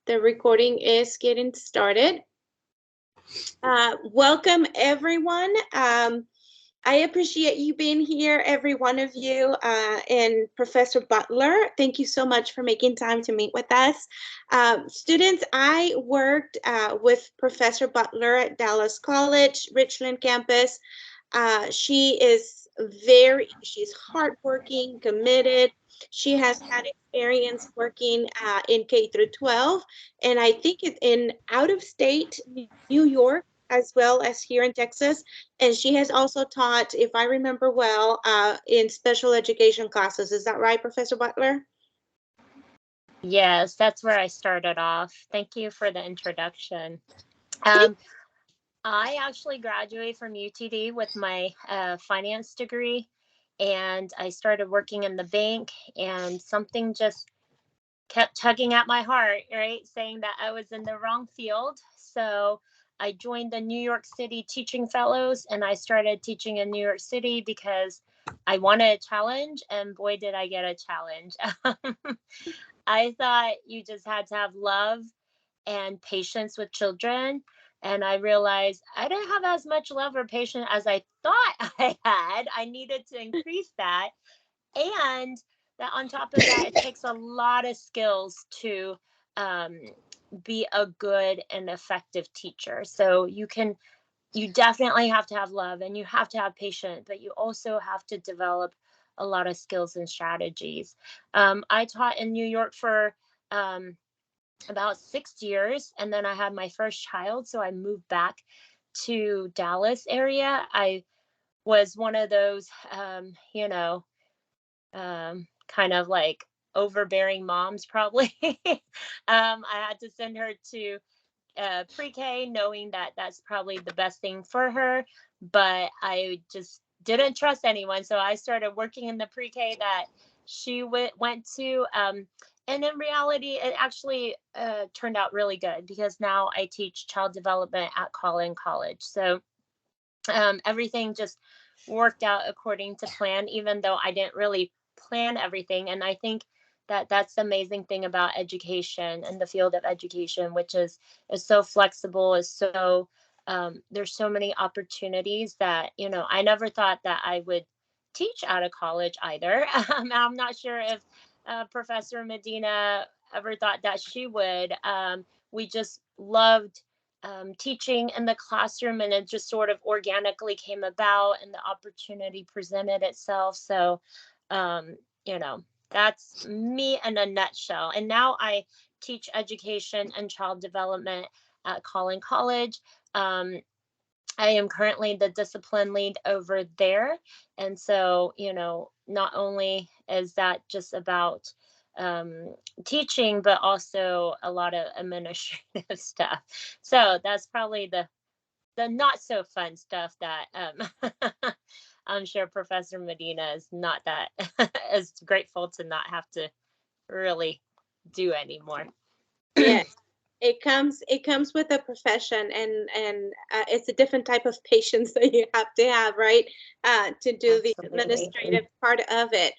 The recording is getting started. Welcome, everyone. I appreciate you being here, every one of you, and Professor Butler. Thank you so much for making time to meet with us. Students, I worked with Professor Butler at Dallas College, Richland campus. She's hardworking, committed. She has had experience working in K through 12, and I think it's in out of state New York as well as here in Texas. And she has also taught, if I remember well, in special education classes. Is that right, Professor Butler? Yes, that's where I started off. Thank you for the introduction. Um, I actually graduated from UTD with my finance degree, and I started working in the bank, and something just kept tugging at my heart, right? Saying that I was in the wrong field. So I joined the New York City Teaching Fellows, and I started teaching in New York City because I wanted a challenge, and boy, did I get a challenge. I thought you just had to have love and patience with children. And I realized I didn't have as much love or patience as I thought I had. I needed to increase that. And that on top of that, it takes a lot of skills to um, be a good and effective teacher. So you definitely have to have love and you have to have patience, but you also have to develop a lot of skills and strategies. I taught in New York for um, about 6 years, and then I had my first child, so I moved back to Dallas area. I was one of those, kind of like overbearing moms, probably. I had to send her to pre-K, knowing that that's probably the best thing for her, but I just didn't trust anyone, so I started working in the pre-K that she went to. And in reality, it actually turned out really good because now I teach child development at Collin College. So everything just worked out according to plan, even though I didn't really plan everything. And I think that that's the amazing thing about education and the field of education, which is so flexible, is so there's so many opportunities that I never thought that I would teach out of college either. I'm not sure if Professor Medina ever thought that she would. We just loved teaching in the classroom, and it just sort of organically came about and the opportunity presented itself. So um, you know that's me in a nutshell. And now I teach education and child development at Collin College. um, I am currently the discipline lead over there. And so, not only is that just about teaching, but also a lot of administrative stuff. So that's probably the not so fun stuff that I'm sure Professor Medina is not that as grateful to not have to really do anymore. Yes. It comes with a profession, and it's a different type of patience that you have to have, right? To do the Absolutely. administrative part of it.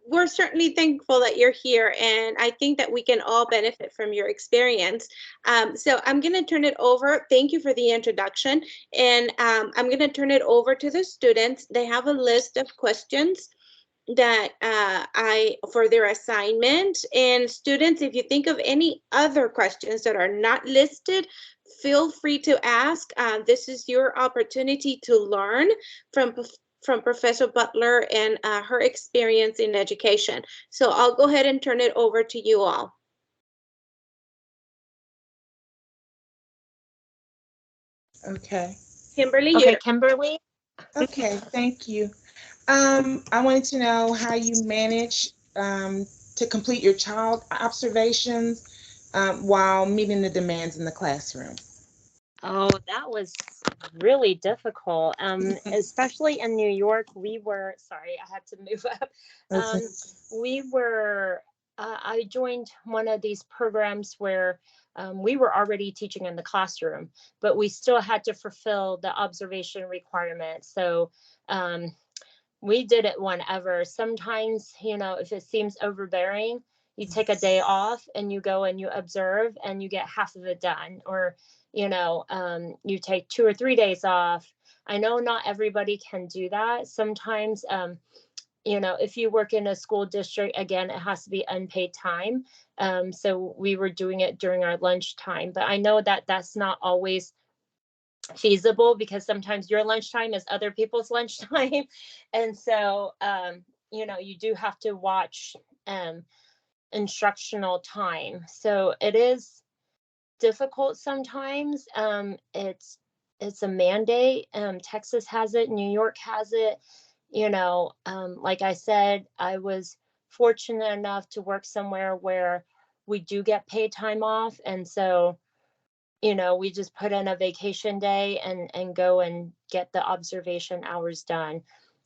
We're certainly thankful that you're here, and I think that we can all benefit from your experience. So I'm going to turn it over. Thank you for the introduction, and I'm going to turn it over to the students. They have a list of questions that I for their assignment. And students, if you think of any other questions that are not listed, feel free to ask. This is your opportunity to learn from from Professor Butler and her experience in education. So I'll go ahead and turn it over to you all. Okay. Kimberly, you. Okay, Kimberly. Okay. Thank you. I wanted to know how you manage to complete your child observations while meeting the demands in the classroom. Oh, that was really difficult. Especially in New York, we were, sorry, I had to move up. Okay. We were, I joined one of these programs where we were already teaching in the classroom, but we still had to fulfill the observation requirements. So we did it whenever. Sometimes, if it seems overbearing, you take a day off and you go and you observe and you get half of it done, or you take 2 or 3 days off. I know not everybody can do that. Sometimes if you work in a school district, again, it has to be unpaid time. So we were doing it during our lunchtime, but I know that that's not always feasible, because sometimes your lunchtime is other people's lunchtime. And so you do have to watch instructional time. So it is difficult sometimes. It's a mandate. Texas has it, New York has it. Like I said, I was fortunate enough to work somewhere where we do get paid time off, and so we just put in a vacation day and go and get the observation hours done.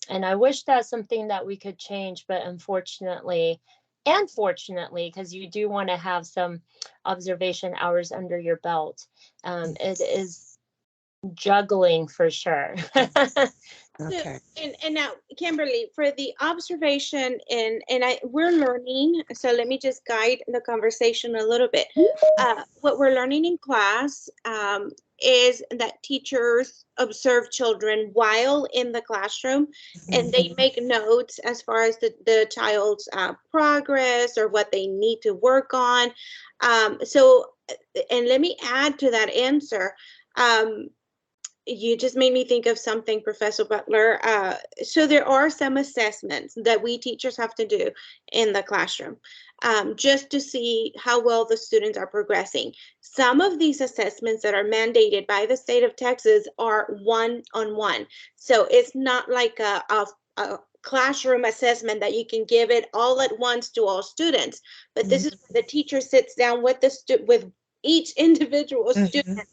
And I wish that's something that we could change, but unfortunately, and fortunately, because you do want to have some observation hours under your belt, it is juggling for sure. Okay. And now, Kimberly, for the observation, we're learning, so let me just guide the conversation a little bit. What we're learning in class is that teachers observe children while in the classroom, and they make notes as far as the child's progress or what they need to work on. And let me add to that answer. You just made me think of something, Professor Butler. So there are some assessments that we teachers have to do in the classroom, just to see how well the students are progressing. Some of these assessments that are mandated by the state of Texas are one-on-one. So it's not like a classroom assessment that you can give it all at once to all students, but this is where the teacher sits down with with each individual student.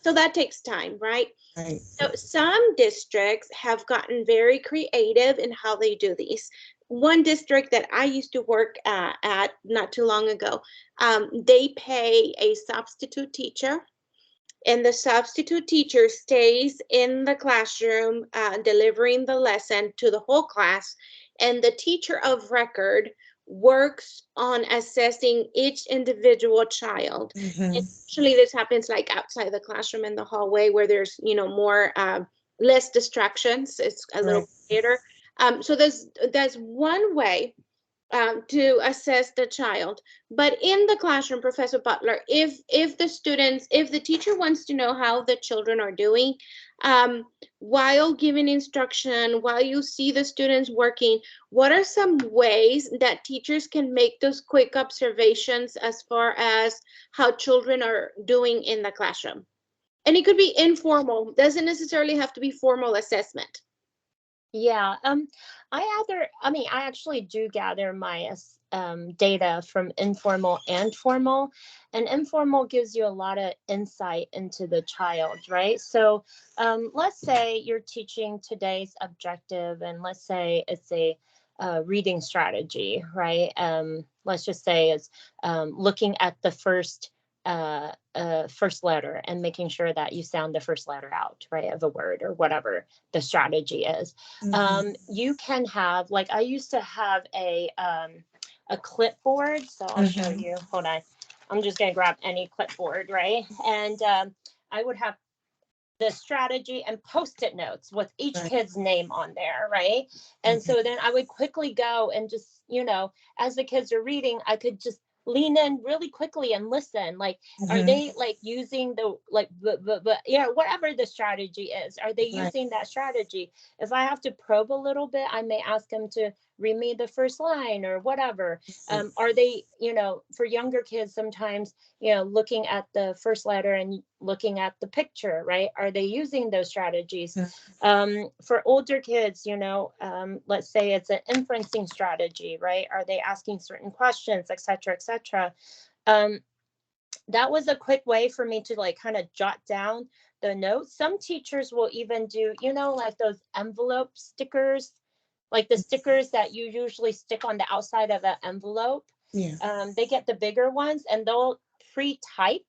So that takes time, right? Right. So some districts have gotten very creative in how they do these. One district that I used to work at not too long ago, they pay a substitute teacher, and the substitute teacher stays in the classroom delivering the lesson to the whole class, and the teacher of record works on assessing each individual child. And usually this happens like outside the classroom in the hallway where there's more less distractions. It's a little quieter. So that's one way to assess the child. But in the classroom, Professor Butler, if the teacher wants to know how the children are doing, while giving instruction, while you see the students working, what are some ways that teachers can make those quick observations as far as how children are doing in the classroom? And it could be informal, doesn't necessarily have to be formal assessment. Yeah, I actually do gather my data from informal and formal, and informal gives you a lot of insight into the child, right? So let's say you're teaching today's objective, and let's say it's a reading strategy, right? Let's just say it's looking at the first letter and making sure that you sound the first letter out, right, of a word or whatever the strategy is. You can have, like, I used to have a clipboard, so I'll show you. Hold on, I'm just gonna grab any clipboard, right? And I would have the strategy and post-it notes with each kid's name on there, right? And so then I would quickly go and just, as the kids are reading, I could just lean in really quickly and listen. Like, are they like using the whatever the strategy is? Are they using that strategy? If I have to probe a little bit, I may ask them to read me the first line or whatever. Are they, for younger kids, sometimes, looking at the first letter and looking at the picture, right? Are they using those strategies? For older kids, let's say it's an inferencing strategy, right? Are they asking certain questions, et cetera, et cetera? That was a quick way for me to like kind of jot down the notes. Some teachers will even do, like those envelope stickers, like the stickers that you usually stick on the outside of an envelope. They get the bigger ones and they'll pre-type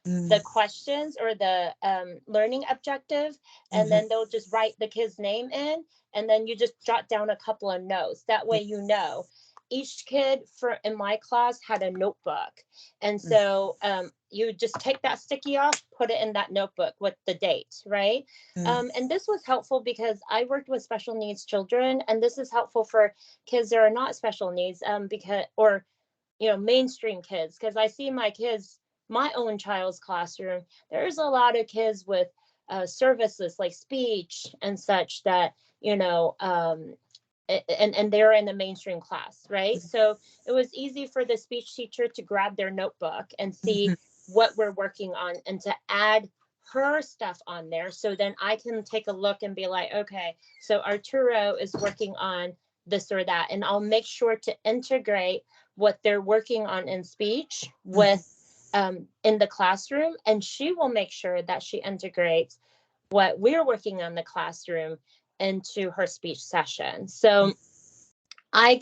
the questions or the learning objective, and then they'll just write the kid's name in, and then you just jot down a couple of notes. That way, each kid in my class had a notebook. And so you just take that sticky off, put it in that notebook with the date, right? And this was helpful because I worked with special needs children, and this is helpful for kids that are not special needs, or mainstream kids, because I see my own child's classroom, there's a lot of kids with services like speech and such that, and they're in the mainstream class, right? So it was easy for the speech teacher to grab their notebook and see what we're working on and to add her stuff on there. So then I can take a look and be like, okay, so Arturo is working on this or that. And I'll make sure to integrate what they're working on in speech with in the classroom. And she will make sure that she integrates what we're working on in the classroom into her speech session. So I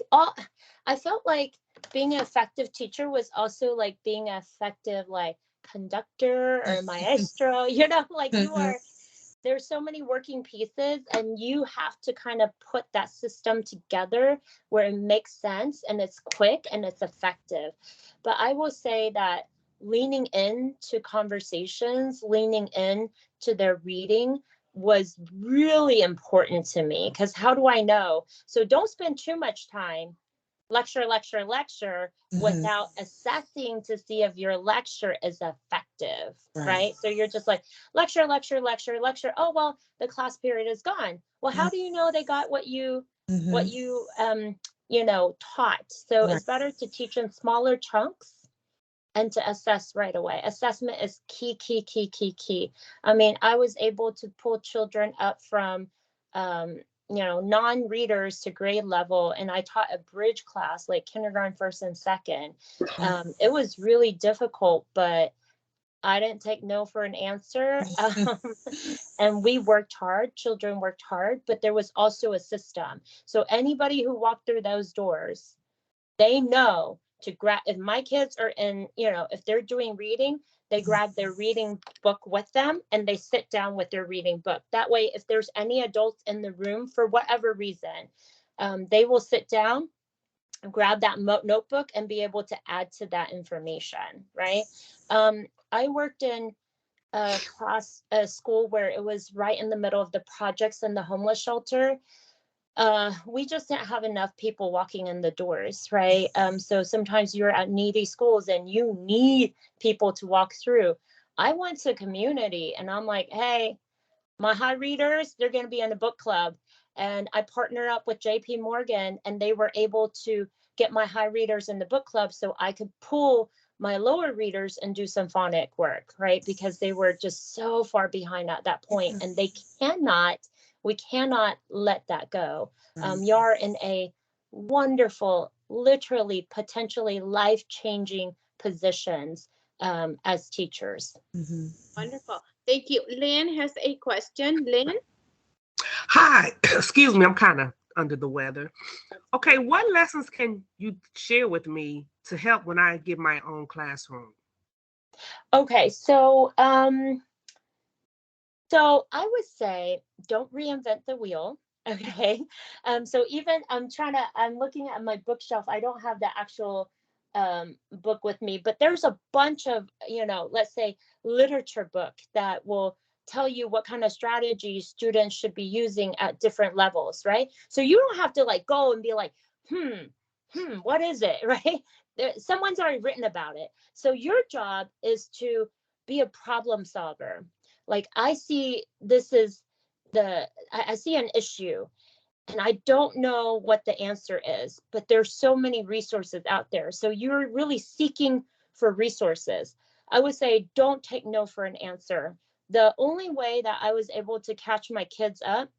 felt like being an effective teacher was also like being an effective like conductor or maestro, like there's so many working pieces, and you have to kind of put that system together where it makes sense and it's quick and it's effective. But I will say that leaning into conversations, leaning into their reading was really important to me, because how do I know? So don't spend too much time lecture without assessing to see if your lecture is effective, right? So you're just like lecture. Oh, well, the class period is gone. Well, how do you know they got what you taught? So it's better to teach in smaller chunks and to assess right away. Assessment is key. I mean, I was able to pull children up from non-readers to grade level, and I taught a bridge class, like kindergarten, first and second. It was really difficult, but I didn't take no for an answer. And we worked hard, children worked hard, but there was also a system. So anybody who walked through those doors, they know to grab, if my kids are in, if they're doing reading, they grab their reading book with them and they sit down with their reading book. That way, if there's any adults in the room for whatever reason, they will sit down, grab that notebook and be able to add to that information, right? I worked in a school where it was right in the middle of the projects in the homeless shelter. We just didn't have enough people walking in the doors, right? So sometimes you're at needy schools and you need people to walk through. I went to community and I'm like, hey, my high readers, they're going to be in a book club. And I partnered up with JP Morgan, and they were able to get my high readers in the book club so I could pull my lower readers and do some phonic work, right? Because they were just so far behind at that point, and we cannot let that go. You're in a wonderful, literally, potentially life-changing positions as teachers. Wonderful. Thank you. Lynn has a question. Lynn? Hi. Excuse me. I'm kind of under the weather. Okay. What lessons can you share with me to help when I get my own classroom? Okay. So I would say don't reinvent the wheel. Okay. So even I'm looking at my bookshelf. I don't have the actual book with me, but there's a bunch of, let's say literature book that will tell you what kind of strategies students should be using at different levels, right? So you don't have to like go and be like, what is it, right? Someone's already written about it. So your job is to be a problem solver. Like I see I see an issue and I don't know what the answer is, but there's so many resources out there. So you're really seeking for resources. I would say don't take no for an answer. The only way that I was able to catch my kids up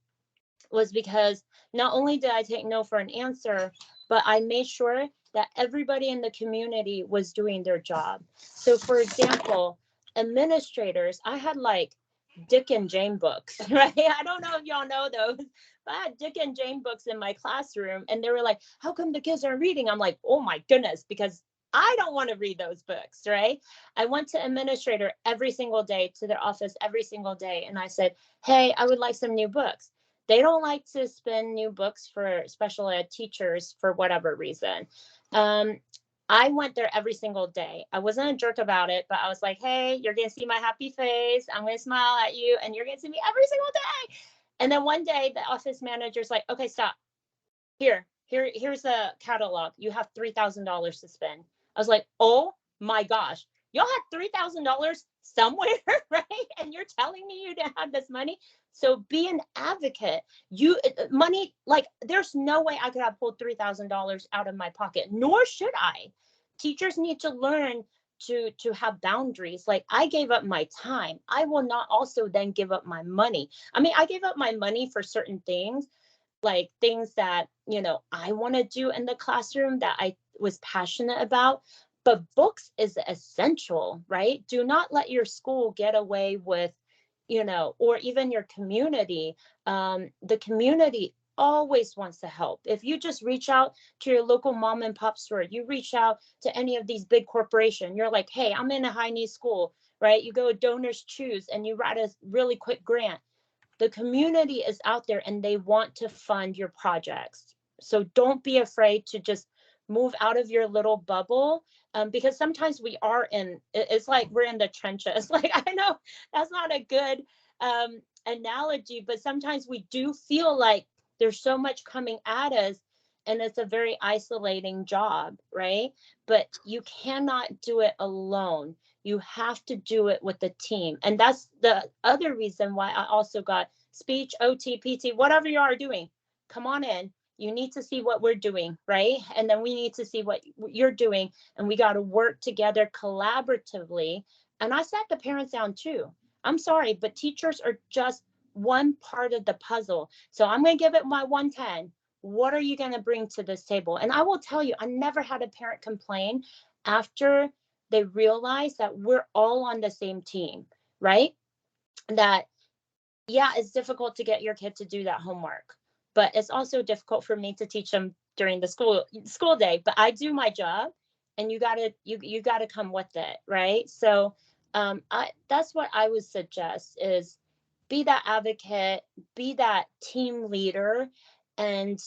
was because not only did I take no for an answer, but I made sure that everybody in the community was doing their job. So for example, administrators, I had like Dick and Jane books, right? I don't know if y'all know those, but I had Dick and Jane books in my classroom, and they were like, how come the kids are reading? I'm like, oh my goodness, because I don't want to read those books, right? I went to administrator every single day, to their office every single day, and I said, hey, I would like some new books. They don't like to spend new books for special ed teachers for whatever reason. I went there every single day. I wasn't a jerk about it, but I was like, hey, you're going to see my happy face. I'm going to smile at you, and you're going to see me every single day. And then one day the office manager's like, okay, stop. Here's a catalog. You have $3,000 to spend. I was like, oh my gosh, y'all have $3,000 somewhere, right? And you're telling me you didn't have this money? So be an advocate. Money, like, there's no way I could have pulled $3,000 out of my pocket, nor should I. Teachers need to learn to have boundaries. Like, I gave up my time. I will not also then give up my money. I mean, I gave up my money for certain things, like things that, I want to do in the classroom that I was passionate about. But books is essential, right? Do not let your school get away with, or even your community. The community always wants to help. If you just reach out to your local mom and pop store, you reach out to any of these big corporations, you're like, hey, I'm in a high need school, right? You go to Donors Choose and you write a really quick grant. The community is out there and they want to fund your projects. So don't be afraid to just move out of your little bubble, because sometimes it's like we're in the trenches. Like, I know that's not a good analogy, but sometimes we do feel like there's so much coming at us and it's a very isolating job, right? But you cannot do it alone. You have to do it with a team. And that's the other reason why I also got speech, OT, PT, whatever you are doing, come on in. You need to see what we're doing, right? And then we need to see what you're doing. And we got to work together collaboratively. And I sat the parents down too. I'm sorry, but teachers are just one part of the puzzle. So I'm going to give it my 110. What are you going to bring to this table? And I will tell you, I never had a parent complain after they realize that we're all on the same team, right? That, yeah, it's difficult to get your kid to do that homework, but it's also difficult for me to teach them during the school day. But I do my job, and you gotta come with it, right? So that's what I would suggest, is be that advocate, be that team leader, and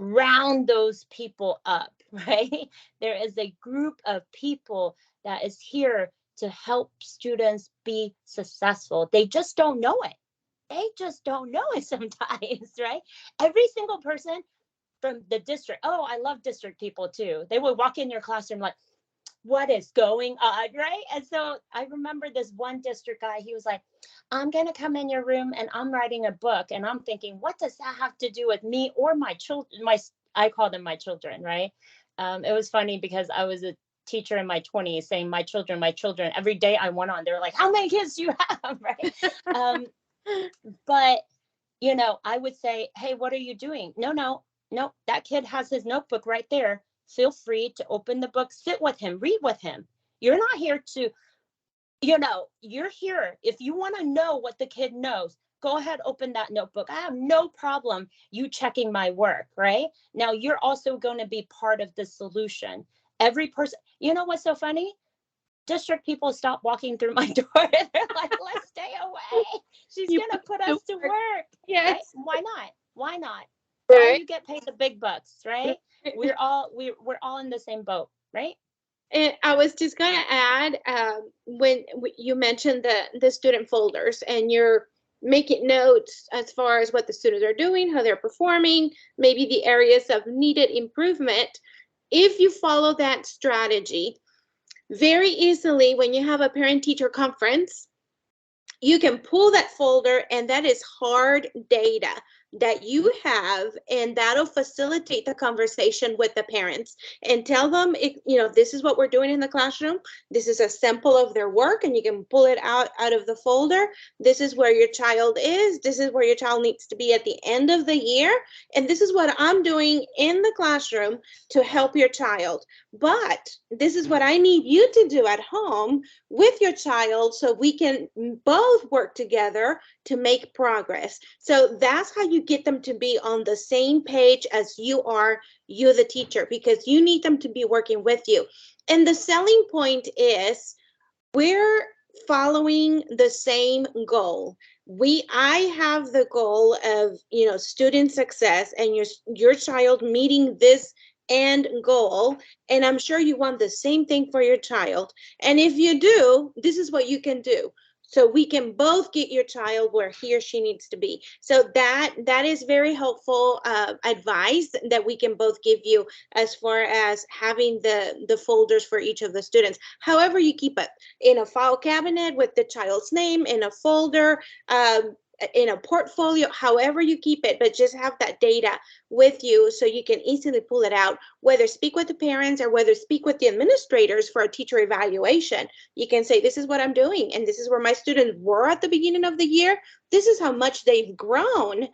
round those people up, right? There is a group of people that is here to help students be successful. They just don't know it. They just don't know it sometimes, right? Every single person from the district, oh, I love district people too. They would walk in your classroom like, what is going on, right? And so I remember this one district guy, he was like, I'm going to come in your room and I'm writing a book. And I'm thinking, what does that have to do with me or my children? I call them my children, right? It was funny because I was a teacher in my 20s saying, my children, every day I went on, they were like, how many kids do you have, right? But, I would say, hey, what are you doing? No, that kid has his notebook right there. Feel free to open the book, sit with him, read with him. You're not here to, you're here. If you want to know what the kid knows, go ahead, open that notebook. I have no problem you checking my work, right? Now, you're also going to be part of the solution. Every person, what's so funny? District people stop walking through my door. They're like, let's stay away. She's going to put us to work. Yes. Right? Why not? Right. Why you get paid the big bucks, right? We're all in the same boat, right? And I was just going to add, when you mentioned the student folders and you're making notes as far as what the students are doing, how they're performing, maybe the areas of needed improvement. If you follow that strategy, very easily, when you have a parent-teacher conference, you can pull that folder, and that is hard data that you have, and that'll facilitate the conversation with the parents and tell them, this is what we're doing in the classroom. This is a sample of their work, and you can pull it out of the folder. This is where your child is. This is where your child needs to be at the end of the year. And this is what I'm doing in the classroom to help your child. But this is what I need you to do at home with your child so we can both work together to make progress. So that's how you get them to be on the same page as you are, you the teacher, because you need them to be working with you. And the selling point is, we're following the same goal. I have the goal of, student success and your child meeting this end goal, and I'm sure you want the same thing for your child. And if you do, this is what you can do. So we can both get your child where he or she needs to be. So that is very helpful advice that we can both give you as far as having the folders for each of the students. However you keep it, in a file cabinet with the child's name, in a folder, in a portfolio, however you keep it, but just have that data with you so you can easily pull it out, whether speak with the parents or whether speak with the administrators for a teacher evaluation. You can say, this is what I'm doing, and this is where my students were at the beginning of the year. This is how much they've grown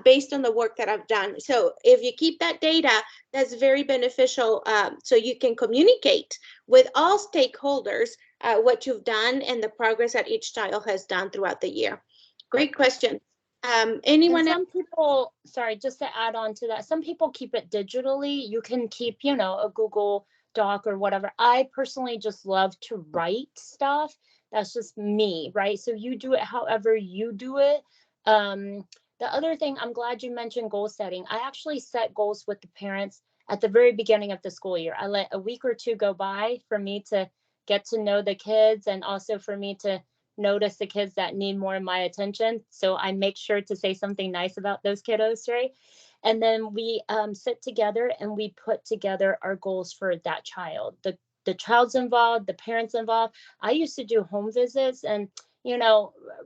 based on the work that I've done. So if you keep that data, that's very beneficial, so you can communicate with all stakeholders what you've done and the progress that each child has done throughout the year. Great question. Anyone else? Some people, sorry, just to add on to that, some people keep it digitally. You can keep, a Google Doc or whatever. I personally just love to write stuff. That's just me, right? So you do it however you do it. The other thing, I'm glad you mentioned goal setting. I actually set goals with the parents at the very beginning of the school year. I let a week or two go by for me to get to know the kids, and also for me to notice the kids that need more of my attention. So I make sure to say something nice about those kiddos, right? And then we sit together and we put together our goals for that child. The child's involved, the parents involved. I used to do home visits, and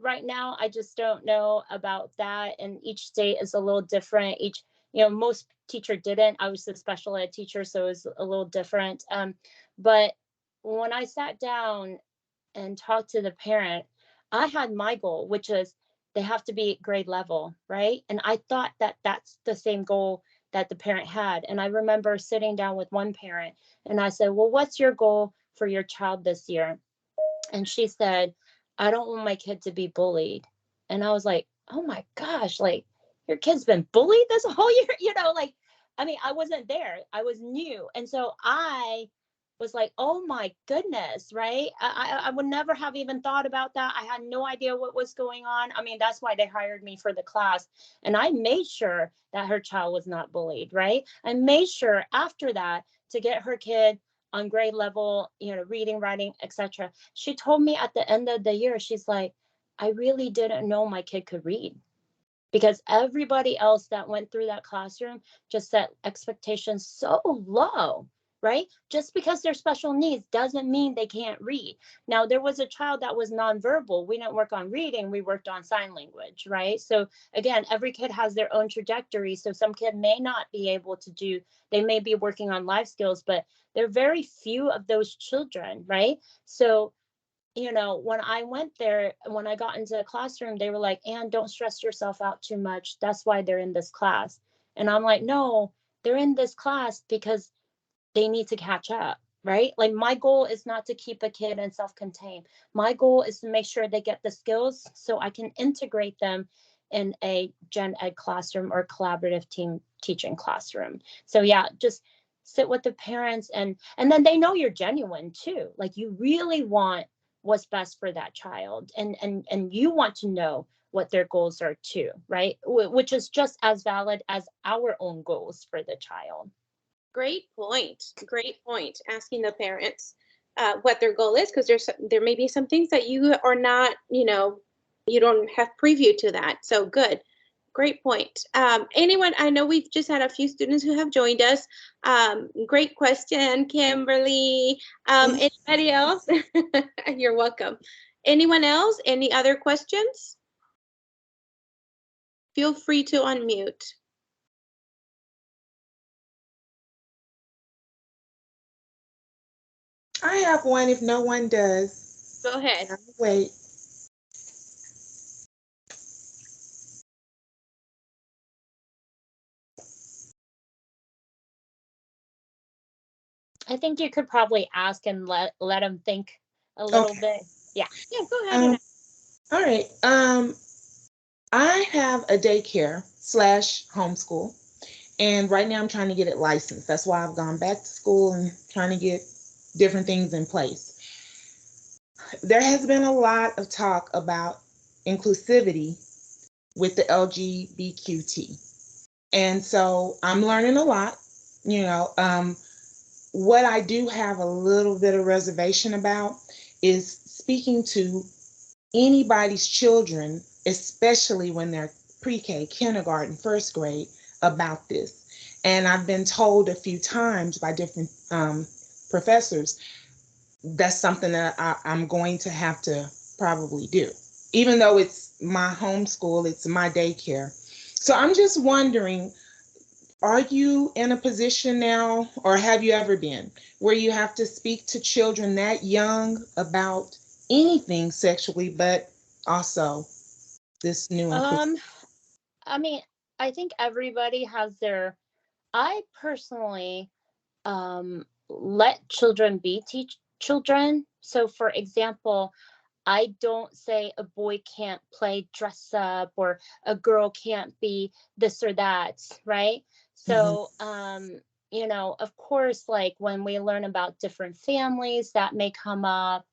right now I just don't know about that. And each state is a little different. Most teacher didn't. I was a special ed teacher, so it was a little different. But when I sat down and talk to the parent, I had my goal, which is they have to be grade level, right? And I thought that that's the same goal that the parent had. And I remember sitting down with one parent and I said, well, what's your goal for your child this year? And she said, I don't want my kid to be bullied. And I was like, oh my gosh, like your kid's been bullied this whole year, I wasn't there. I was new. And so I was like, oh my goodness, right? I would never have even thought about that. I had no idea what was going on. That's why they hired me for the class. And I made sure that her child was not bullied, right? I made sure after that to get her kid on grade level, reading, writing, etc. She told me at the end of the year, she's like, I really didn't know my kid could read, because everybody else that went through that classroom just set expectations so low, right? Just because they're special needs doesn't mean they can't read. Now, there was a child that was nonverbal. We didn't work on reading, we worked on sign language, right? So again, every kid has their own trajectory. So some kid may not be able to do, they may be working on life skills, but there are very few of those children, right? So when I went there, when I got into the classroom, they were like, Anne, don't stress yourself out too much. That's why they're in this class. And I'm like, no, they're in this class because they need to catch up, right? Like my goal is not to keep a kid in self-contained. My goal is to make sure they get the skills so I can integrate them in a gen ed classroom or collaborative team teaching classroom. So yeah, just sit with the parents and then they know you're genuine too. Like you really want what's best for that child, and you want to know what their goals are too, right? Which is just as valid as our own goals for the child. Great point. Great point. Asking the parents what their goal is, because there may be some things that you are not, you don't have preview to that. So good. Great point. Anyone, I know we've just had a few students who have joined us. Great question, Kimberly. Anybody else? You're welcome. Anyone else? Any other questions? Feel free to unmute. I have one if no one does. Go ahead. Wait. I think you could probably ask and let them think a little bit. Yeah. Yeah, go ahead. All right. I have a daycare / homeschool, and right now I'm trying to get it licensed. That's why I've gone back to school and trying to get different things in place. there has been a lot of talk about inclusivity with the LGBTQT. And so I'm learning a lot, you know. What I do have a little bit of reservation about is speaking to anybody's children, especially when they're pre-K, kindergarten, first grade, about this. And I've been told a few times by different professors that's something that I'm going to have to probably do. Even though it's my homeschool, it's my daycare. So I'm just wondering, are you in a position now, or have you ever been, where you have to speak to children that young about anything sexually, but also this new I mean, I think everybody has their, I personally let children be children. So for example, I don't say a boy can't play dress up or a girl can't be this or that, right? So, you know, of course, like when we learn about different families, that may come up.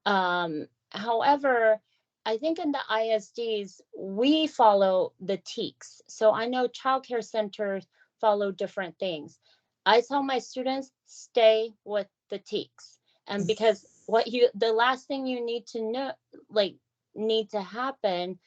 However, I think in the ISDs, we follow the TEKS. So I know childcare centers follow different things. I tell my students, stay with the TEKS. And because the last thing you need to know, like, need to happen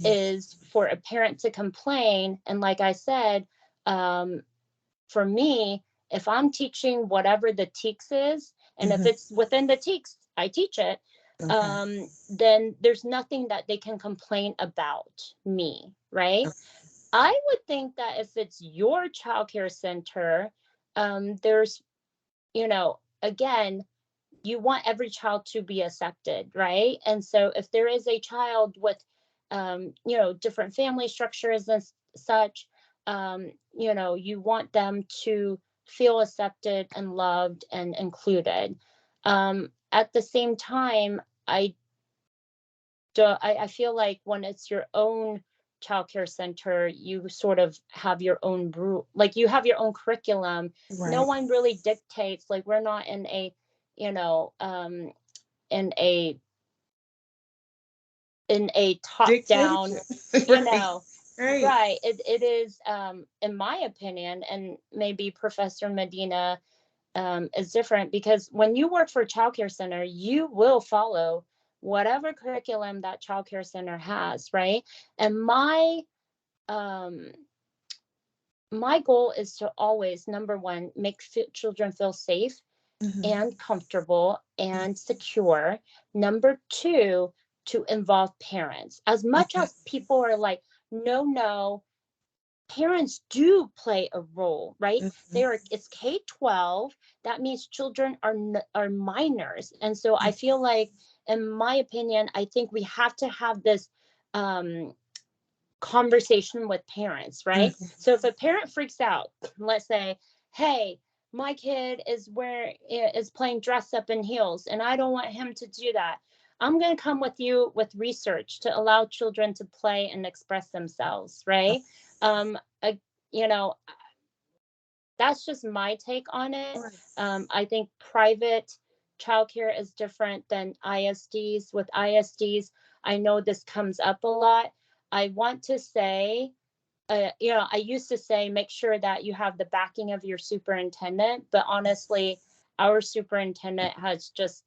is for a parent to complain. And like I said, for me, if I'm teaching whatever the TEKS is, and if it's within the TEKS, I teach it, then there's nothing that they can complain about me, right? I would think that if it's your childcare center, there's, you know, again, you want every child to be accepted, right? And so if there is a child with, you know, different family structures and such, you know, you want them to feel accepted and loved and included. At the same time, I feel like when it's your own childcare center, you sort of have your own like you have your own curriculum. Right. No one really dictates. Like, we're not in a, you know, in a top down, you know, right. It is, in my opinion, and maybe Professor Medina is different, because when you work for a childcare center, you will follow whatever curriculum that childcare center has, right? And my goal is to always, number one, make children feel safe and comfortable and secure. Number two, to involve parents. As much as people are like, no, parents do play a role, right? It's K-12. That means children are minors. And so I feel like, in my opinion, I think we have to have this conversation with parents, right? So if a parent freaks out, let's say, hey, my kid is playing dress up in heels, and I don't want him to do that. I'm going to come with you with research to allow children to play and express themselves, right? You know, that's just my take on it. I think private childcare is different than ISDs. With ISDs, I know this comes up a lot. I want to say, you know, I used to say, make sure that you have the backing of your superintendent, but honestly, our superintendent has just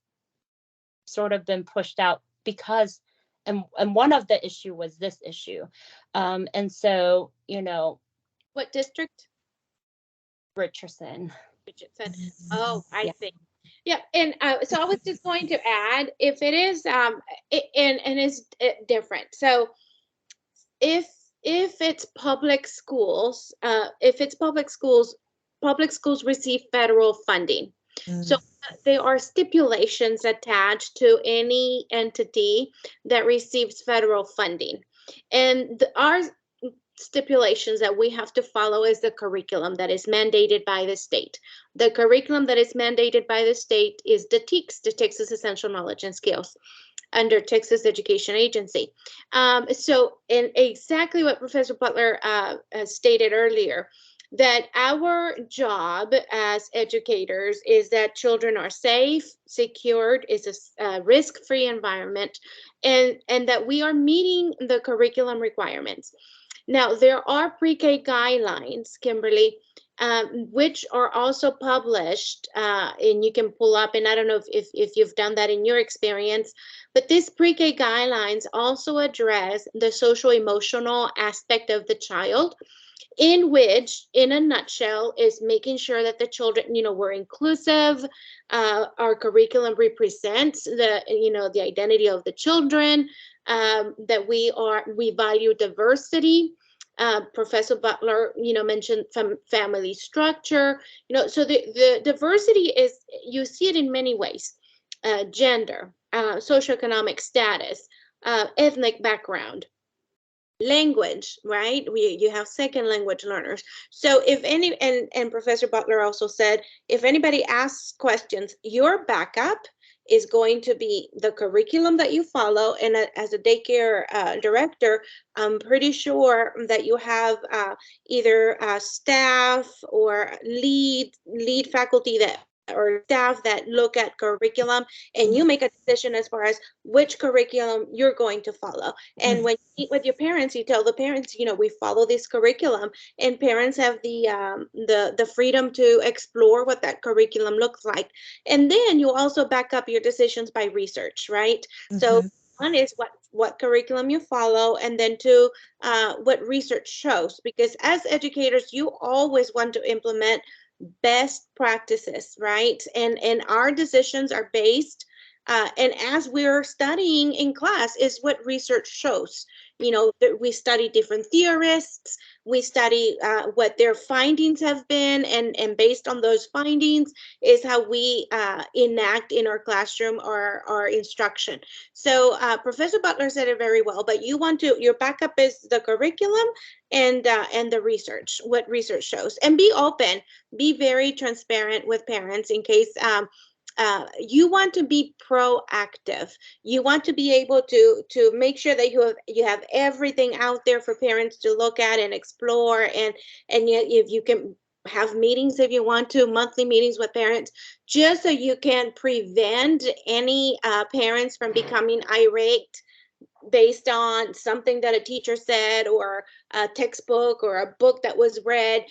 sort of been pushed out because, and one of the issue was this issue. And so, you know. What district? Richardson. Oh, I see. Yeah, and so I was just going to add, if it is, and it's different. So if it's public schools, public schools receive federal funding. So there are stipulations attached to any entity that receives federal funding, and our stipulations that we have to follow is the curriculum that is mandated by the state. The curriculum that is mandated by the state is the TEKS, the Texas Essential Knowledge and Skills, under Texas Education Agency. So in exactly what Professor Butler stated earlier, that our job as educators is that children are safe, secured, is a risk-free environment, and that we are meeting the curriculum requirements. Now, there are pre-K guidelines, Kimberly, which are also published, and you can pull up, and I don't know if you've done that in your experience, but these pre-K guidelines also address the social emotional aspect of the child, in which, in a nutshell, is making sure that the children, we're inclusive. Our curriculum represents the identity of the children, that we value diversity. Professor Butler, mentioned family structure. So the diversity is, you see it in many ways: gender, socioeconomic status, ethnic background, language, right? You have second language learners. So if any, and Professor Butler also said, if anybody asks questions, your backup is going to be the curriculum that you follow. And as a daycare director, I'm pretty sure that you have either staff or lead faculty that, or staff that look at curriculum, and you make a decision as far as which curriculum you're going to follow. And when you meet with your parents, you tell the parents, we follow this curriculum, and parents have the freedom to explore what that curriculum looks like. And then you also back up your decisions by research, right? So one is what curriculum you follow, and then two, what research shows, because as educators, you always want to implement best practices, right? And our decisions are based, and as we're studying in class, is what research shows. We study different theorists, we study what their findings have been, and based on those findings is how we enact in our classroom our instruction. So Professor Butler said it very well, but your backup is the curriculum and the research, what research shows. And be open, be very transparent with parents in case you want to be proactive. You want to be able to make sure that you have everything out there for parents to look at and explore, and yet if you can have meetings, if you want to, monthly meetings with parents, just so you can prevent any parents from becoming irate based on something that a teacher said, or a textbook, or a book that was read.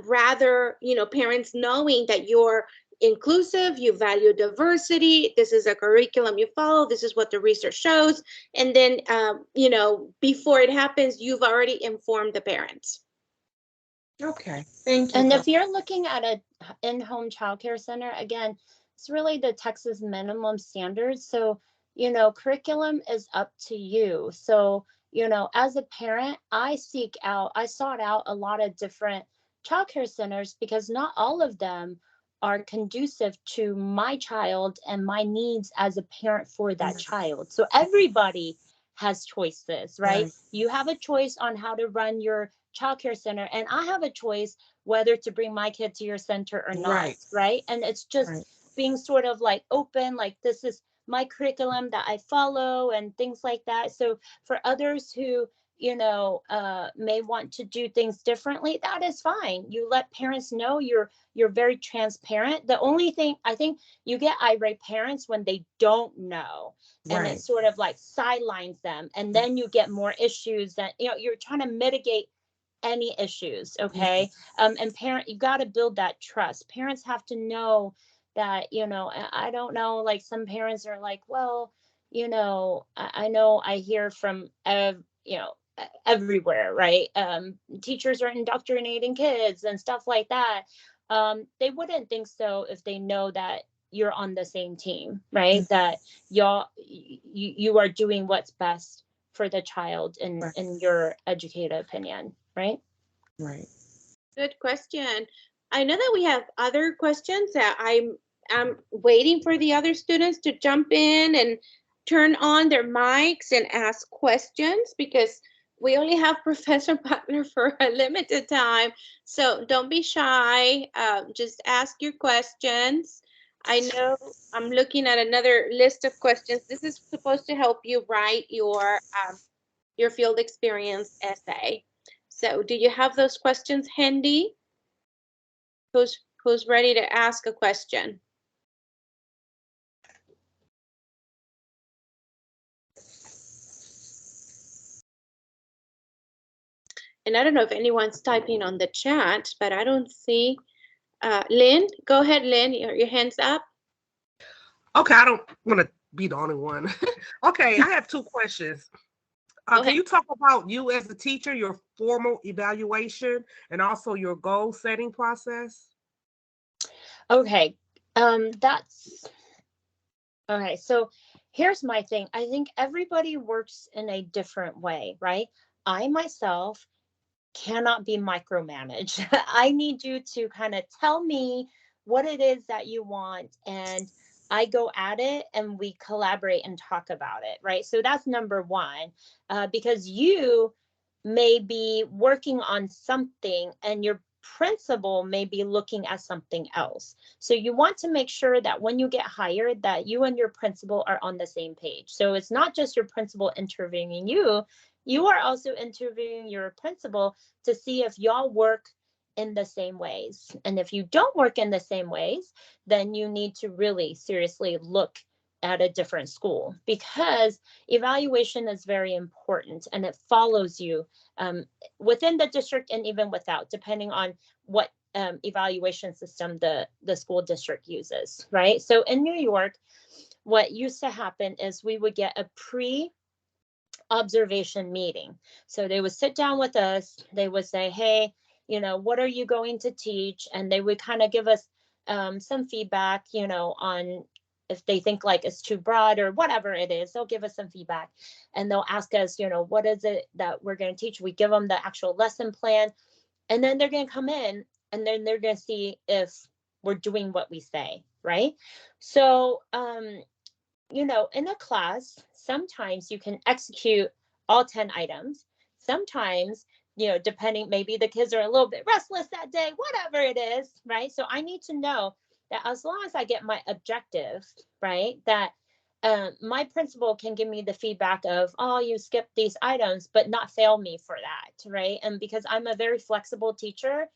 Rather, parents knowing that you're inclusive, you value diversity, this is a curriculum you follow, this is what the research shows, and then before it happens, you've already informed the parents. Okay, thank you. And if you're looking at a in-home childcare center, again, it's really the Texas minimum standards. So, curriculum is up to you. So, as a parent, I sought out a lot of different childcare centers, because not all of them are conducive to my child and my needs as a parent for that child. So everybody has choices, right? You have a choice on how to run your childcare center, and I have a choice whether to bring my kid to your center or not, right? And it's just being sort of like open, like, this is my curriculum that I follow and things like that. So for others who may want to do things differently, that is fine. You let parents know, you're very transparent. The only thing, I think, you get irate parents when they don't know, and it sort of like sidelines them, and then you get more issues that you're trying to mitigate any issues. Okay. And parent, you got to build that trust. Parents have to know that, I don't know, like, some parents are like, well, I know I hear from everywhere, right? Teachers are indoctrinating kids and stuff like that. They wouldn't think so if they know that you're on the same team, right? That you are doing what's best for the child in your educated opinion, right? Right. Good question. I know that we have other questions that I'm waiting for the other students to jump in and turn on their mics and ask questions, because we only have Professor Butler for a limited time. So don't be shy. Just ask your questions. I know I'm looking at another list of questions. This is supposed to help you write your field experience essay. So do you have those questions handy? Who's ready to ask a question? And I don't know if anyone's typing on the chat, but I don't see. Lynn, go ahead, Lynn. Your hand's up. Okay, I don't want to be the only one. Okay, I have 2 questions. Can you talk about you as a teacher, your formal evaluation, and also your goal setting process? Okay, that's okay. So here's my thing. I think everybody works in a different way, right? I myself cannot be micromanaged. I need you to kind of tell me what it is that you want, and I go at it and we collaborate and talk about it, right? So that's number one, because you may be working on something and your principal may be looking at something else. So you want to make sure that when you get hired that you and your principal are on the same page. So it's not just your principal interviewing you, you are also interviewing your principal to see if y'all work in the same ways. And if you don't work in the same ways, then you need to really seriously look at a different school, because evaluation is very important and it follows you within the district and even without, depending on what evaluation system the school district uses, right? So in New York, what used to happen is we would get a observation meeting. So they would sit down with us, they would say, hey, what are you going to teach? And they would kind of give us some feedback, on if they think like it's too broad or whatever it is. They'll give us some feedback and they'll ask us, what is it that we're going to teach? We give them the actual lesson plan, and then they're going to come in and then they're going to see if we're doing what we say, right? So in a class, sometimes you can execute all 10 items. Sometimes, depending, maybe the kids are a little bit restless that day, whatever it is, right? So I need to know that as long as I get my objective, right, that my principal can give me the feedback of, oh, you skipped these items, but not fail me for that, right? And because I'm a very flexible teacher,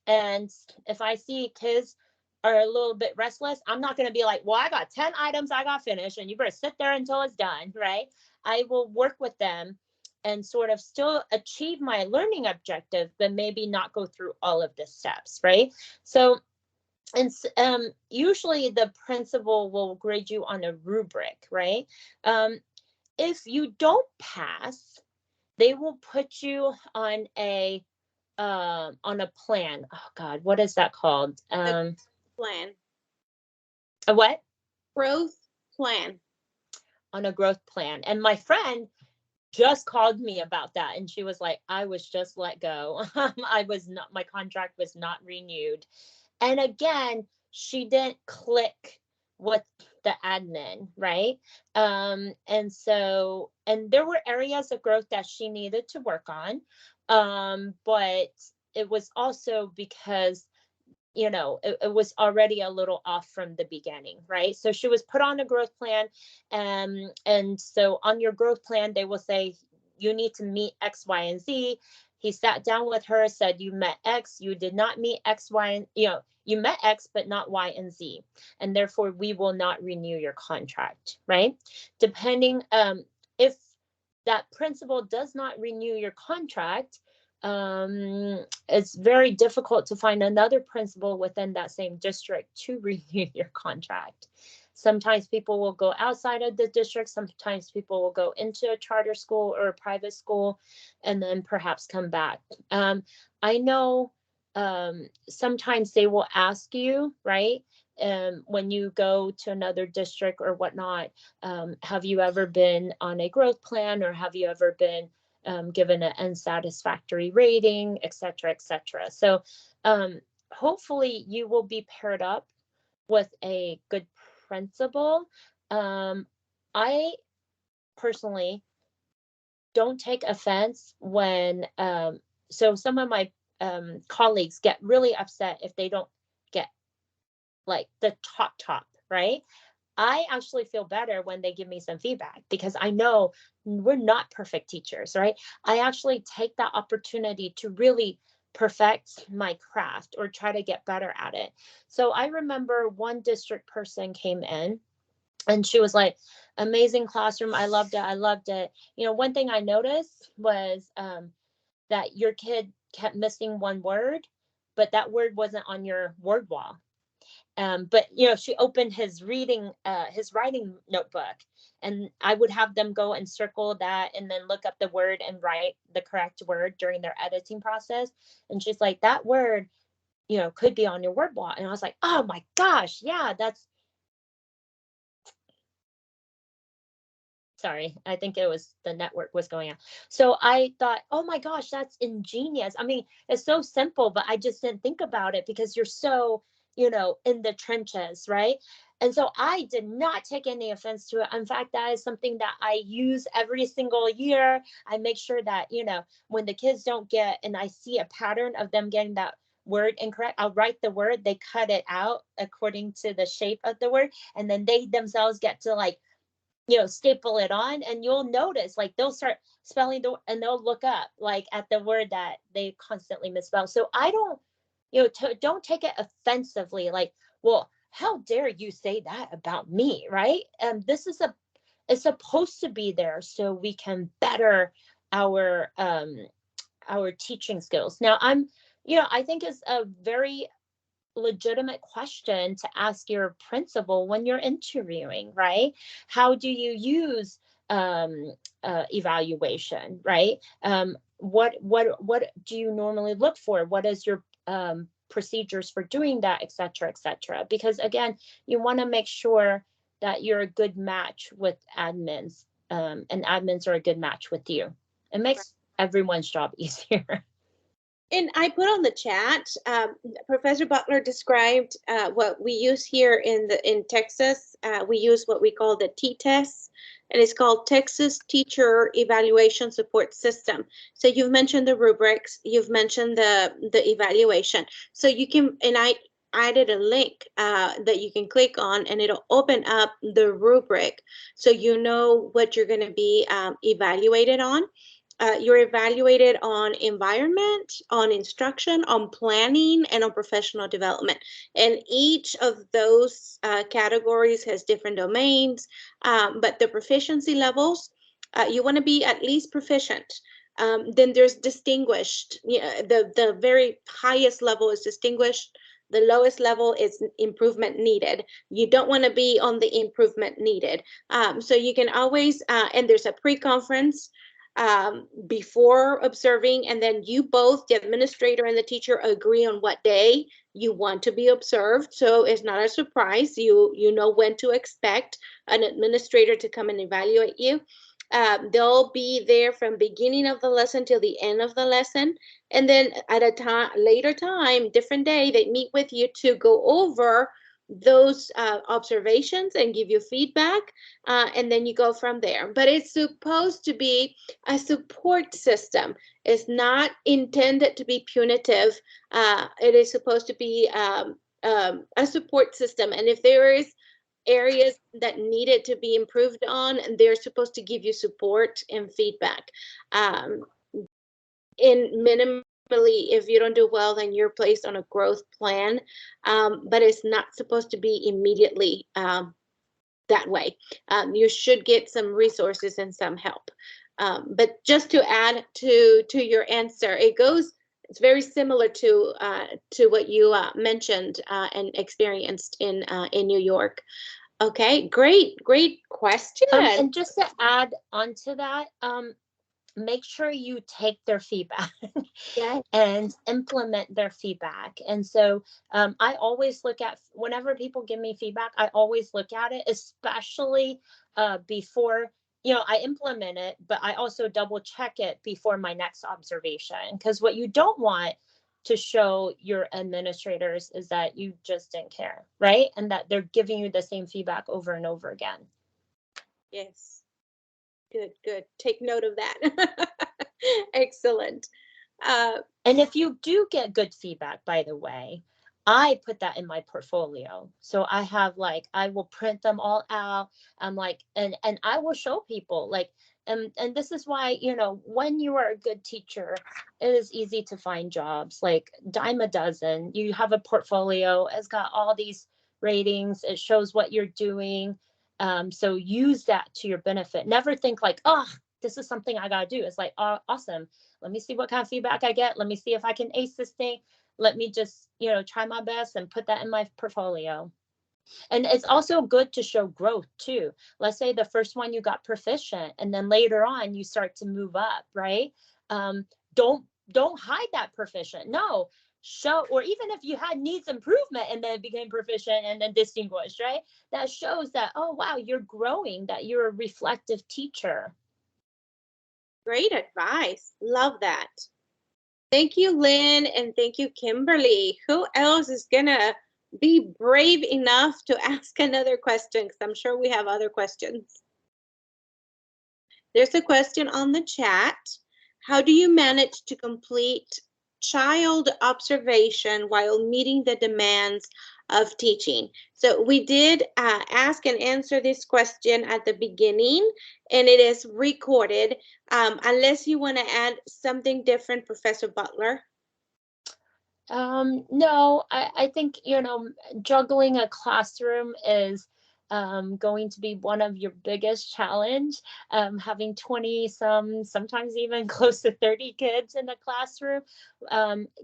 and if I see kids are a little bit restless, I'm not going to be like, well, I got 10 items I got finished and you better sit there until it's done, right? I will work with them and sort of still achieve my learning objective, but maybe not go through all of the steps, right? So, and usually the principal will grade you on a rubric, right? If you don't pass, they will put you on a plan. Oh God, what is that called? Plan. A what? Growth plan. On a growth plan. And my friend just called me about that, and she was like, I was just let go. My contract was not renewed. And again, she didn't click with the admin, right? And there were areas of growth that she needed to work on. But it was also because it was already a little off from the beginning, right? So she was put on a growth plan. And so on your growth plan, they will say, you need to meet X, Y, and Z. He sat down with her, said, you met X, you did not meet X, Y, and you met X, but not Y and Z. And therefore we will not renew your contract, right? Depending, if that principal does not renew your contract, it's very difficult to find another principal within that same district to renew your contract. Sometimes people will go outside of the district. Sometimes people will go into a charter school or a private school and then perhaps come back. I know sometimes they will ask you, right? When you go to another district or whatnot, have you ever been on a growth plan, or have you ever been given an unsatisfactory rating, et cetera, et cetera. So hopefully you will be paired up with a good principal. I personally don't take offense when, so some of my colleagues get really upset if they don't get like the top, right? I actually feel better when they give me some feedback, because I know we're not perfect teachers, right? I actually take that opportunity to really perfect my craft or try to get better at it. So I remember one district person came in and she was like, amazing classroom. I loved it. I loved it. One thing I noticed was that your kid kept missing one word, but that word wasn't on your word wall. But she opened his writing notebook, and I would have them go and circle that and then look up the word and write the correct word during their editing process. And she's like, that word, could be on your word wall. And I was like, oh my gosh, yeah, sorry, I think it was the network was going out. So I thought, oh my gosh, that's ingenious. I mean, it's so simple, but I just didn't think about it because you're so, in the trenches, right? And so I did not take any offense to it. In fact, that is something that I use every single year. I make sure that, when the kids don't get, and I see a pattern of them getting that word incorrect, I'll write the word, they cut it out according to the shape of the word, and then they themselves get to like, staple it on, and you'll notice like they'll start spelling and they'll look up like at the word that they constantly misspell. So I don't, don't take it offensively. Like, well, how dare you say that about me, right? This is it's supposed to be there so we can better our teaching skills. Now I think it's a very legitimate question to ask your principal when you're interviewing, right? How do you use evaluation, right? What do you normally look for? What is your procedures for doing that, et cetera, et cetera? Because again, you want to make sure that you're a good match with admins, and admins are a good match with you. It makes everyone's job easier. And I put on the chat, Professor Butler described what we use here in Texas. We use what we call the T-test, and it's called Texas Teacher Evaluation Support System. So you've mentioned the rubrics, you've mentioned the evaluation. So you can, and I added a link that you can click on, and it'll open up the rubric so you know what you're going to be evaluated on. You're evaluated on environment, on instruction, on planning, and on professional development. And each of those categories has different domains, but the proficiency levels, you want to be at least proficient. Then there's distinguished. The very highest level is distinguished. The lowest level is improvement needed. You don't want to be on the improvement needed. So you can always, and there's a pre-conference before observing, and then you both, the administrator and the teacher, agree on what day you want to be observed. So it's not a surprise. You know when to expect an administrator to come and evaluate you. They'll be there from beginning of the lesson till the end of the lesson, and then at a later time, different day, they meet with you to go over those observations and give you feedback, and then you go from there. But it's supposed to be a support system. It's not intended to be punitive. It is supposed to be a support system, and if there is areas that needed to be improved on, they're supposed to give you support and feedback. In minimally, if you don't do well, then you're placed on a growth plan, but it's not supposed to be immediately that way. You should get some resources and some help. But just to add to your answer, it's very similar to what you mentioned and experienced in New York. Okay, great question. And just to add on to that, make sure you take their feedback and implement their feedback. And so I always look at, whenever people give me feedback, I always look at it, especially before, I implement it, but I also double check it before my next observation. Because what you don't want to show your administrators is that you just didn't care, right? And that they're giving you the same feedback over and over again. Yes. Good. Take note of that. Excellent. And if you do get good feedback, by the way, I put that in my portfolio. So I have like, I will print them all out. I'm like, and I will show people like, and this is why, you know, when you are a good teacher, it is easy to find jobs, like dime a dozen. You have a portfolio, it's got all these ratings, it shows what you're doing. So use that to your benefit. Never think like, oh, this is something I gotta do. It's like, oh, awesome. Let me see what kind of feedback I get. Let me see if I can ace this thing. Let me just, you know, try my best and put that in my portfolio. And it's also good to show growth too. Let's say the first one you got proficient, and then later on you start to move up, right? Um, don't hide that proficient. No, show, or even if you had needs improvement and then became proficient and then distinguished, right? That shows that, oh wow, you're growing, that you're a reflective teacher. Great advice. Love that. Thank you, Lynn, and thank you, Kimberly. Who else is gonna be brave enough to ask another question? Because I'm sure we have other questions. There's a question on the chat. How do you manage to complete child observation while meeting the demands of teaching? So we did ask and answer this question at the beginning, and it is recorded. Unless you want to add something different, Professor Butler. No, I think, you know, juggling a classroom is going to be one of your biggest challenge. Having 20 sometimes even close to 30 kids in a classroom,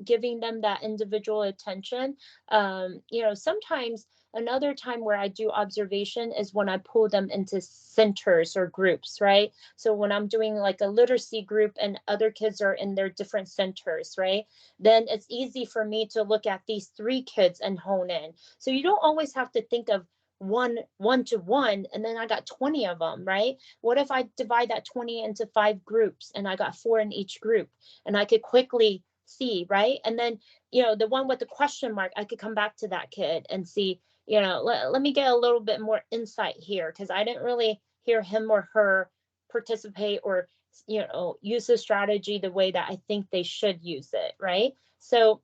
giving them that individual attention. You know, sometimes another time where I do observation is when I pull them into centers or groups, right? So when I'm doing like a literacy group and other kids are in their different centers, right? Then it's easy for me to look at these 3 kids and hone in. So you don't always have to think of one to one and then I got 20 of them, right? What if I divide that 20 into 5 groups and I got 4 in each group, and I could quickly see, right? And then, you know, the one with the question mark, I could come back to that kid and see, you know, let me get a little bit more insight here, because I didn't really hear him or her participate or, you know, use the strategy the way that I think they should use it, right? So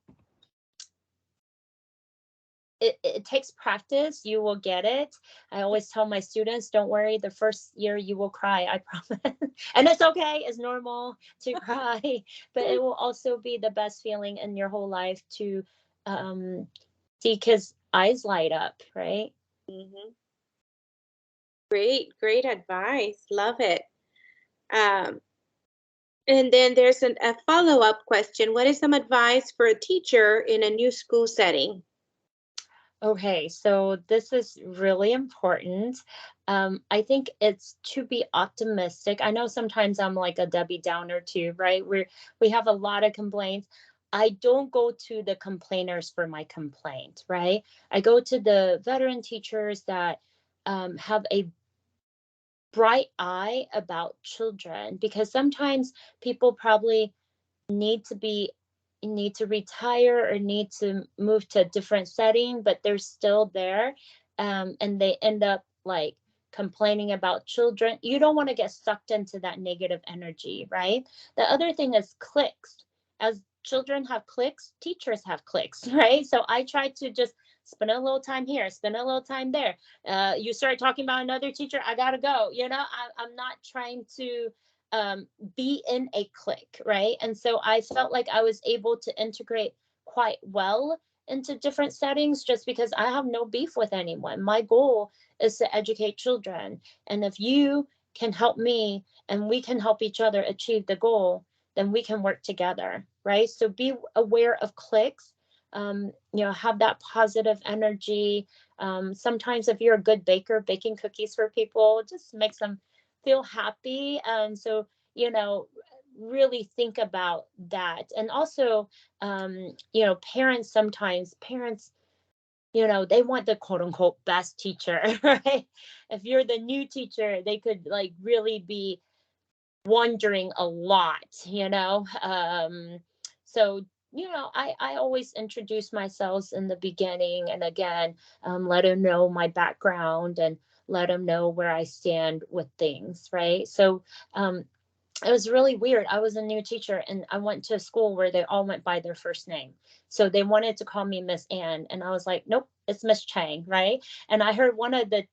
it takes practice. You will get it. I always tell my students, don't worry, the first year you will cry, I promise. And it's okay, it's normal to cry, but it will also be the best feeling in your whole life to see kids' eyes light up, right? Mm-hmm. Great advice. Love it. And then there's a follow-up question. What is some advice for a teacher in a new school setting? Okay, so this is really important. I think it's to be optimistic. I know sometimes I'm like a Debbie Downer too, right? We have a lot of complaints. I don't go to the complainers for my complaint, right? I go to the veteran teachers that have a bright eye about children, because sometimes people probably need to retire or need to move to a different setting, but they're still there, and they end up like complaining about children. You don't want to get sucked into that negative energy, right? The other thing is cliques. As children have cliques, teachers have cliques, right? So I try to just spend a little time here, spend a little time there. You start talking about another teacher, I gotta go. You know, I'm not trying to be in a clique, right? And so I felt like I was able to integrate quite well into different settings, just because I have no beef with anyone. My goal is to educate children. And if you can help me and we can help each other achieve the goal, then we can work together, right? So be aware of cliques. You know, have that positive energy. Sometimes if you're a good baker, baking cookies for people just makes them feel happy. So, you know, really think about that. And also, you know, parents, you know, they want the quote unquote best teacher, right? If you're the new teacher, they could like really be wondering a lot, you know? So, you know, I always introduce myself in the beginning, and again, let them know my background and let them know where I stand with things, right? So it was really weird. I was a new teacher and I went to a school where they all went by their first name. So they wanted to call me Miss Ann. And I was like, nope, it's Miss Chang, right? And I heard one of the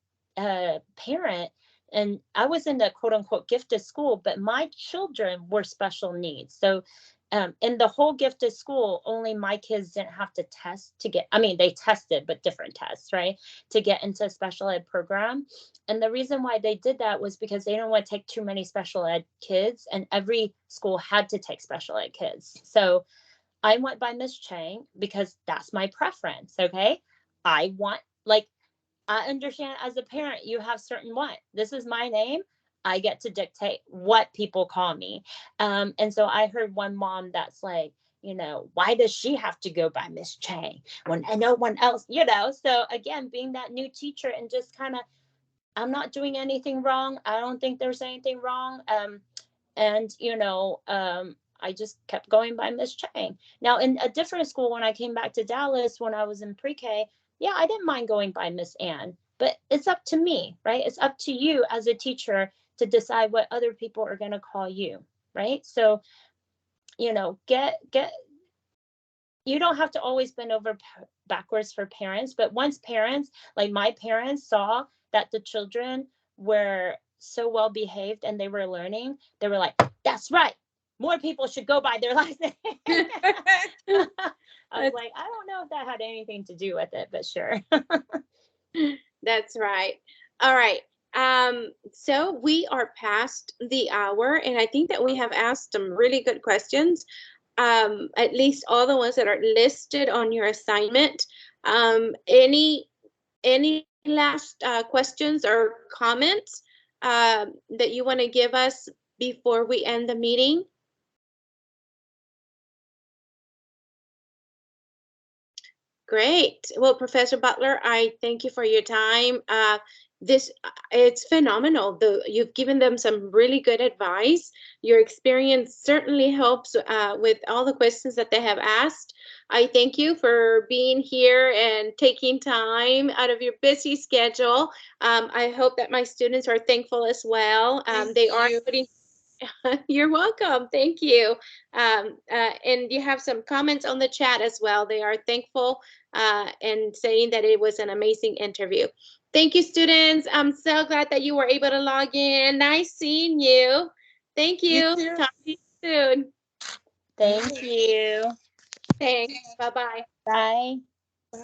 parent, and I was in the quote unquote gifted school, but my children were special needs. So in the whole gifted school, only my kids didn't have to test to get, I mean, they tested, but different tests, right? To get into a special ed program. And the reason why they did that was because they didn't want to take too many special ed kids, and every school had to take special ed kids. So I went by Miss Chang because that's my preference. Okay. I want, like, I understand as a parent, you have certain what. This is my name. I get to dictate what people call me. And so I heard one mom that's like, why does she have to go by Miss Chang when no one else, So again, being that new teacher and just kind of, I'm not doing anything wrong. I don't think there's anything wrong. And I just kept going by Miss Chang. Now, in a different school, when I came back to Dallas, when I was in pre-K, yeah, I didn't mind going by Miss Ann, but it's up to me, right? It's up to you as a teacher to decide what other people are going to call you, right? So, get you don't have to always bend over backwards for parents, but once parents, like my parents, saw that the children were so well behaved and they were learning, they were like, that's right, more people should go by their last name. I was like, I don't know if that had anything to do with it, but sure. That's right. All right. So we are past the hour, and I think that we have asked some really good questions. At least all the ones that are listed on your assignment. Any last questions or comments that you want to give us before we end the meeting? Great. Well, Professor Butler, I thank you for your time. It's phenomenal. You've given them some really good advice. Your experience certainly helps with all the questions that they have asked. I thank you for being here and taking time out of your busy schedule. I hope that my students are thankful as well. They are putting. You're welcome. Thank you. And you have some comments on the chat as well. They are thankful and saying that it was an amazing interview. Thank you, students. I'm so glad that you were able to log in. Nice seeing you. Thank you. Talk to you soon. Thank you. Thanks. Bye-bye. Bye. Bye.